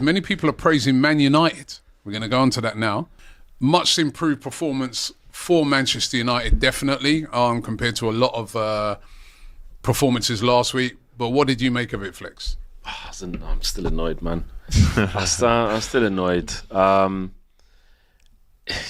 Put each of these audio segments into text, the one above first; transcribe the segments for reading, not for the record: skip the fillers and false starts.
Many people are praising Man United. We're going to go on to that now. Much improved performance for Manchester United, definitely, compared to a lot of performances last week. But what did you make of it, Flex? I'm still annoyed, man. I'm still annoyed.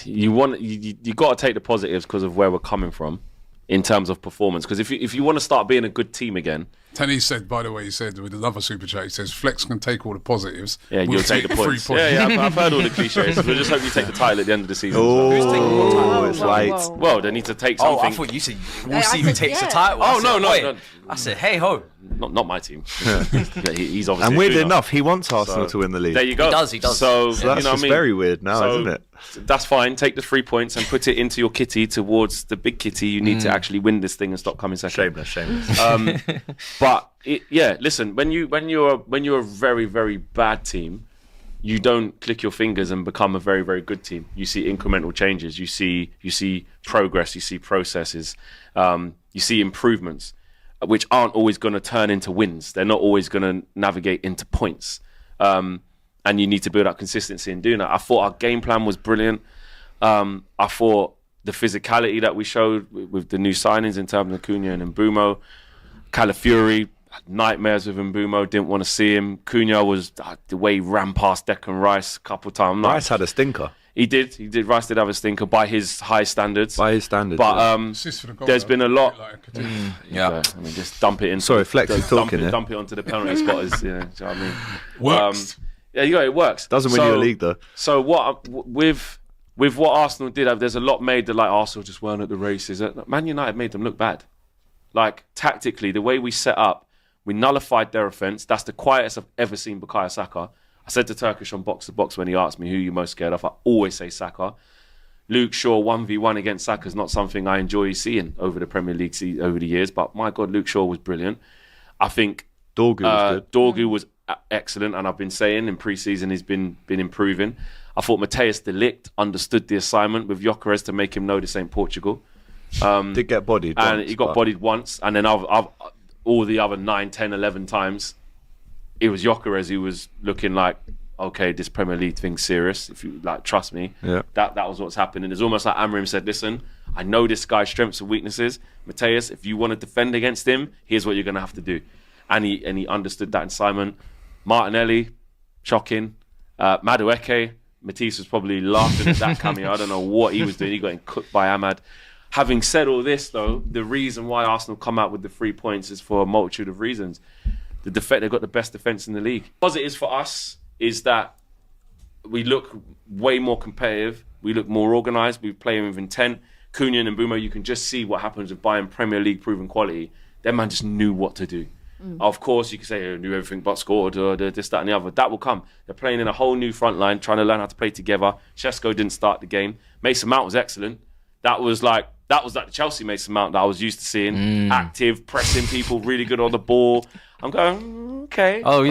You got to take the positives because of where we're coming from in terms of performance. Because if you want to start being a good team again. Tenny said, by the way, he said with another super chat, he says Flex can take all the positives. Yeah, you'll take the points. Yeah, I've heard all the cliches. We'll just hope you take the title at the end of the season. It's late. Well, they need to take something. Oh, I thought you said we'll see who takes the title. Oh, no. I said, hey ho. Not my team. He's obviously. And weirdly enough, he wants Arsenal to win the league. There you go. He does. So that's just very weird now, isn't it? That's fine. Take the 3 points and put it into your kitty towards the big kitty. You need to actually win this thing and stop coming second. Shameless. But listen. When you're a very, very bad team, you don't click your fingers and become a very, very good team. You see incremental changes. You see progress. You see processes. You see improvements, which aren't always going to turn into wins. They're not always going to navigate into points. And you need to build up consistency in doing that. I thought our game plan was brilliant. I thought the physicality that we showed with the new signings in terms of Cunha and Mbeumo, Calafiori, nightmares with Mbeumo, didn't want to see him. Cunha was the way he ran past Declan Rice a couple of times. Rice had a stinker. He did. Rice did have a stinker by his high standards. But there's been a lot. Yeah. I mean, just dump it in. Sorry, Flex is talking. Dump it onto the penalty spotters. You know what I mean? Works. It works. Doesn't win you a league though. So with what Arsenal did, there's a lot made that like Arsenal just weren't at the races. Man United made them look bad. Like tactically, the way we set up, we nullified their offence. That's the quietest I've ever seen Bukayo Saka. I said to Turkish on Box to Box when he asked me who you're most scared of, I always say Saka. Luke Shaw 1v1 against Saka is not something I enjoy seeing over the Premier League over the years, but my God, Luke Shaw was brilliant. I think Dorgu was good. Dorgu was excellent, and I've been saying in pre-season he's been improving. I thought Matthias de Ligt understood the assignment with Gyökeres to make him know this ain't Portugal. Did get bodied and once, he got bodied once, and then I've all the other 9, 10, 11 times it was Gyökeres who was looking like, okay, this Premier League thing's serious. If you like, trust me. Yeah. That was what's happening. It's almost like Amrim said, listen, I know this guy's strengths and weaknesses. Matthias, if you want to defend against him, here's what you're going to have to do. And he understood that in Simon. Martinelli, shocking. Madueke, Matisse was probably laughing at that cameo. I don't know what he was doing. He got cooked by Ahmad. Having said all this, though, the reason why Arsenal come out with the 3 points is for a multitude of reasons. They've got the best defence in the league. Positives for us is that we look way more competitive. We look more organised. We play with intent. Cunha and Mbeumo, you can just see what happens with buying Premier League proven quality. That man just knew what to do. Of course, you can say, knew everything but scored, or this, that, and the other. That will come. They're playing in a whole new front line, trying to learn how to play together. Šeško didn't start the game. Mason Mount was excellent. That was like the Chelsea Mason Mount that I was used to seeing. Active, pressing people, really good on the ball. I'm going, okay. Oh, we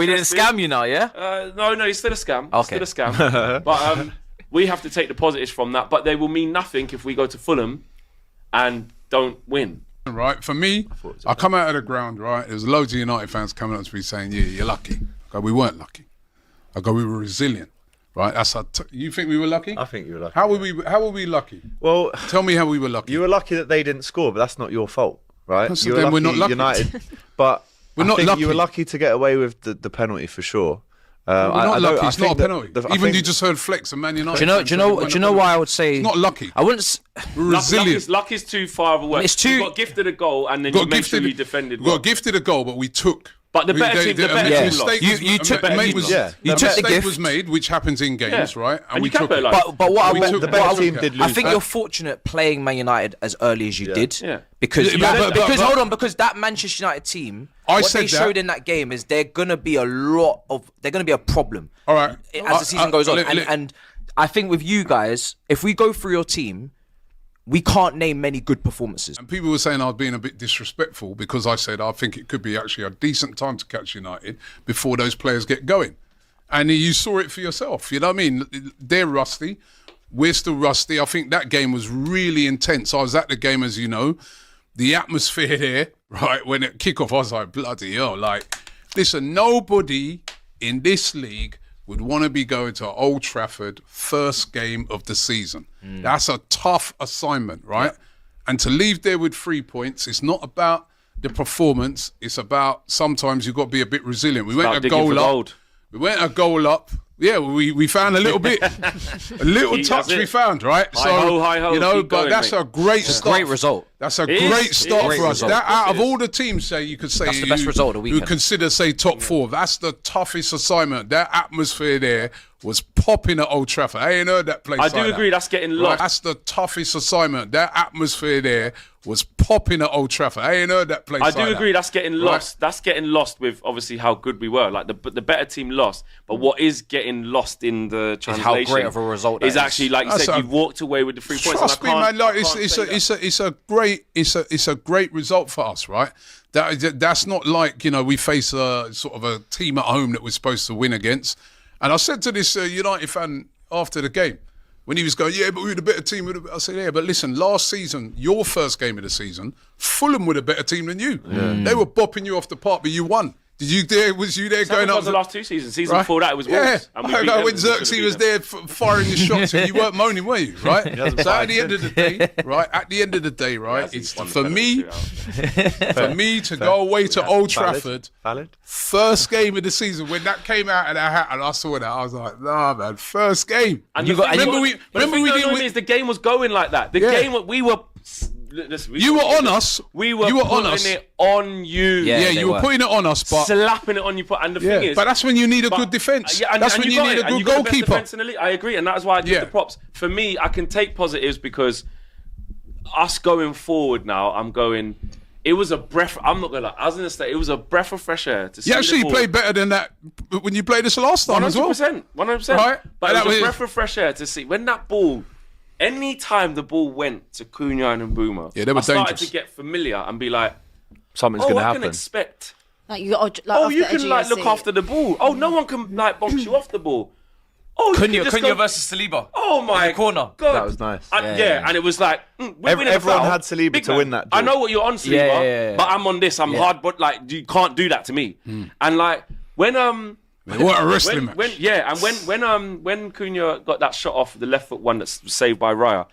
didn't scam you now, yeah? No, he's still a scam. Okay. Still a scam. But we have to take the positives from that. But they will mean nothing if we go to Fulham and don't win. Right, for me, I come out of the ground, right? There's loads of United fans coming up to me saying, yeah, you're lucky. I go, we weren't lucky. I go, we were resilient. Right, you think we were lucky? I think you were lucky. How were we lucky? Well, tell me how we were lucky. You were lucky that they didn't score, but that's not your fault, right? So then we're not lucky. United, but we're not lucky. You were lucky to get away with the penalty for sure. We're not lucky. It's not a penalty. Even you just heard Flex and Man United. Do you know why I would say it's not lucky? I wouldn't. We're resilient. Luck is too far of a word. You got gifted a goal and then you made sure you defended. We got gifted a goal, but we took. But the better team lost. You took the mistake was made, which happens in games, right? And we took it. But what the better team did lose. I think you're fortunate playing Man United as early as you did. Yeah. Because that Manchester United team, what they showed in that game is they're gonna be a problem. All right. As the season goes on, and I think with you guys, if we go through your team, we can't name many good performances. And people were saying I was being a bit disrespectful because I said I think it could be actually a decent time to catch United before those players get going. And you saw it for yourself, you know what I mean? They're rusty. We're still rusty. I think that game was really intense. I was at the game, as you know. The atmosphere there, right, when it kick off, I was like, bloody hell. Like, listen, nobody in this league would want to be going to Old Trafford first game of the season. That's a tough assignment, right? Yeah. And to leave there with 3 points, it's not about the performance. It's about sometimes you've got to be a bit resilient. We went a goal up. We went a goal up. Yeah, we found a little bit, a little touch we found, right? Hi-ho, you know, but going, that's a great start. Great result. That's a great start for us. That out of all the teams, you could say that's the best result of the weekend. You consider, top 4. That's the toughest assignment. That atmosphere there was popping at Old Trafford. I ain't heard that place. I do agree. That's getting lost. Right? That's the toughest assignment. That atmosphere there was popping at Old Trafford. I ain't heard that place. I do agree. That's getting lost. That's getting lost with obviously how good we were. Like the better team lost, but what is getting lost in the translation? How great of a result is actually, like you said, you've walked away with the 3 points. Trust me, man. Like it's a great result for us, right? That's not like, we face a sort of a team at home that we're supposed to win against. And I said to this United fan after the game, when he was going, but we were the better team. I said, yeah, but listen, last season, your first game of the season, Fulham were the better team than you. They were bopping you off the park, but you won. Was you there going up? The last 2 seasons. Season before that, it was Wolves. Yeah, when Xerxes was there firing his shots, and you weren't moaning, were you? Right. So at the end of the day, it's for me to go away to Old Trafford. Valid. First game of the season when that came out of our hat, and I saw that, I was like, nah, man, first game. And remember we didn't. The game was going like that. The game we were. Listen, you were on us. We were putting it on you. Yeah, you were putting it on us, but slapping it on you. And the thing is, but that's when you need a good defense. That's when you need a good goalkeeper. I agree, and that's why I give the props. For me, I can take positives because us going forward now, I'm going. It was a breath. I'm not gonna lie. I was gonna say it was a breath of fresh air to see. You actually played better than that when you played this last time as well. 100%. Right? But it was a breath of fresh air to see when that ball. Any time the ball went to Cunha and Mbeumo, they were I started dangerous. to get familiar and be like, something's going to happen. I can expect. You can look after the ball. Oh, no one can bounce you off the ball. Oh, Cunha versus Saliba. Oh my corner. God. That was nice. And it was like everyone had Saliba to win that. I know what you're on, Saliba, but I'm on this. I'm hard, but you can't do that to me. And what a wrestling match. When Cunha got that shot off the left foot one that's saved by Raya,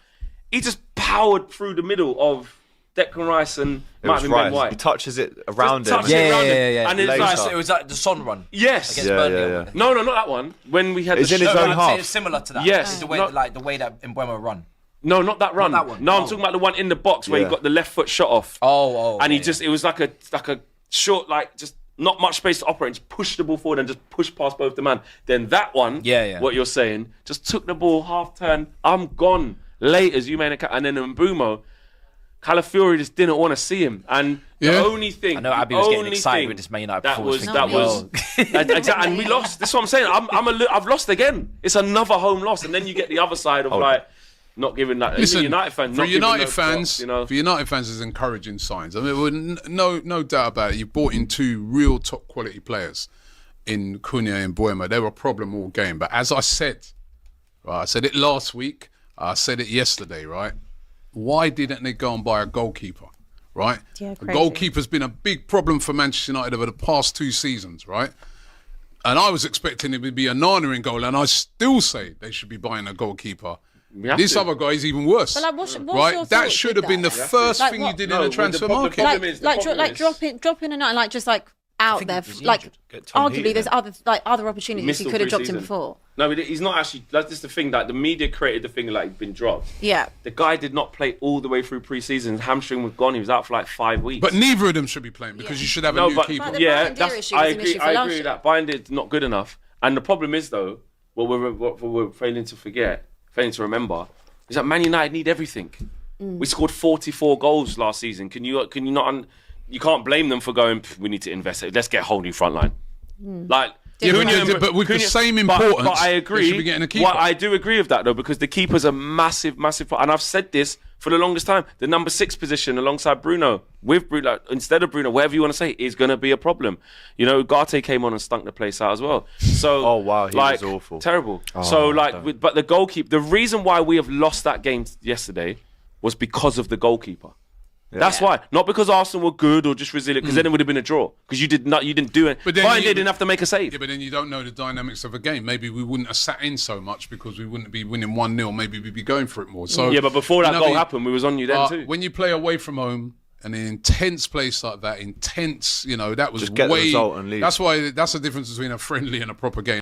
he just powered through the middle of Declan Rice and Ben White. He touches it around him. Yeah. And it was like the Son run. Yes. Against Burnley. No, not that one. When we had it's in his own half. It's similar to that. Yes. The way that Mbeumo run. No, not that run. Not that one. No, I'm talking about the one in the box where he got the left foot shot off. And it was like a short, just not much space to operate, just push the ball forward and just push past both the man. Then that one, what you're saying, just took the ball half turn. I'm gone late as you made a and then Mbeumo, Calafiori just didn't want to see him. And the only thing, I know Abby was getting excited with this Man United performance. Exactly, and we lost. That's what I'm saying. I've lost again. It's another home loss, and then you get the other side of not giving that. Listen, United fans, for United fans, there's encouraging signs. I mean, no doubt about it. You brought in 2 real top quality players in Cunha and Mbeumo. They were a problem all game. But as I said, I said it last week. I said it yesterday. Right? Why didn't they go and buy a goalkeeper? Right? Yeah, a goalkeeper's been a big problem for Manchester United over the past 2 seasons. Right? And I was expecting it would be a Nana in goal, and I still say they should be buying a goalkeeper. This other guy is even worse. But what's your that should have been the first thing you did in the transfer market. Dropping a night, out there. Arguably, there's other opportunities he could have dropped him before. No, but he's not actually. That's just the thing that the media created the thing he'd been dropped. Yeah. The guy did not play all the way through pre-season. His hamstring was gone. He was out for 5 weeks. But neither of them should be playing because you should have a new keeper. I agree with that. Binded's not good enough. And the problem is though, what we're failing to remember is that Man United need everything. We scored 44 goals last season. Can you not? You can't blame them for going. We need to invest. Let's get a whole new front line. But with the same importance, but I agree. Should be getting a keeper. I do agree with that though, because the keeper's a massive. And I've said this for the longest time. The number 6 position alongside Bruno, with Bruno instead of Bruno, whatever you want to say, is going to be a problem. Ugarte came on and stunk the place out as well. So, he was awful, terrible. But the goalkeeper. The reason why we have lost that game yesterday was because of the goalkeeper. That's why. Not because Arsenal were good or just resilient, because then it would have been a draw. Because you didn't do it. But Bayern didn't have to make a save. Yeah, but then you don't know the dynamics of a game. Maybe we wouldn't have sat in so much because we wouldn't be winning 1-0. Maybe we'd be going for it more. So but before that goal happened, we was on you then too. When you play away from home, an intense place like that, that was just get the result and leave. That's why that's the difference between a friendly and a proper game.